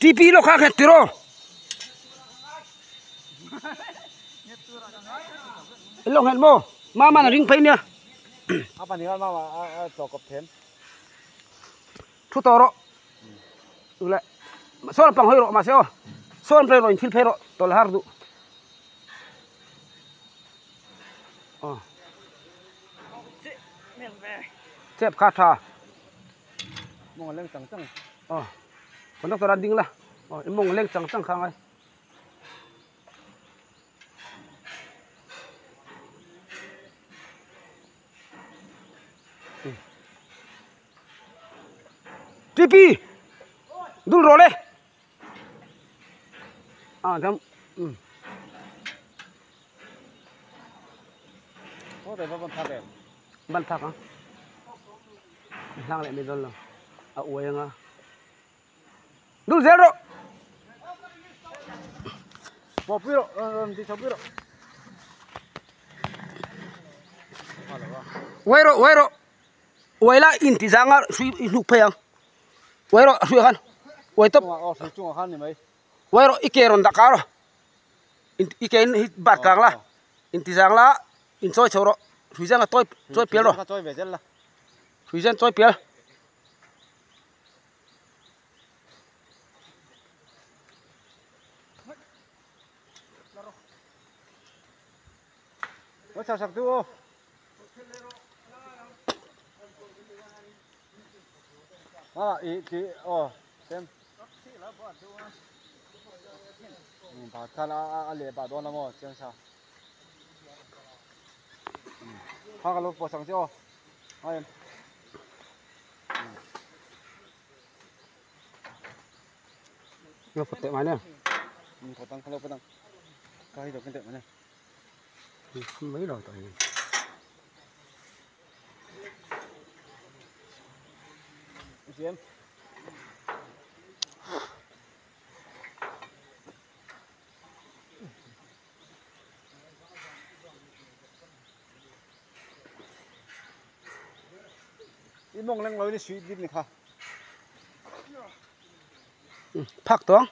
TP lo kha khet tiro long het mo ma na ring phai nia apa nih kan mama cokop thêm thu toro ule son pang hoi ro ma seo son play ro in thil phai ro tol har du chep kha tha mong lên chẳng chẳng con doctor ding la mong leng chang chang khang ai TP dul role jam có thể vào ban thak lang lại medol lo uai nga dul zero popiro di popiro wairo waila intizanga sui nuk phayang wairo sui khan wai top sui chung khan ni mai wairo ikeron dakaro ikein hit bat kang la intizang la in choi choro suijang toy pial ro choi ve zel la suijang choi pial có chào sạc tu ý chị xem bà khăn lệ bà đón nó chẳng sao hai cái lô bỏ sang chưa em nó phật tệ máy nè có tăng không có tăng cái được cái tệ máy này mấy rồi tội em đi mong lên lối đi suy đi này ha phạc toang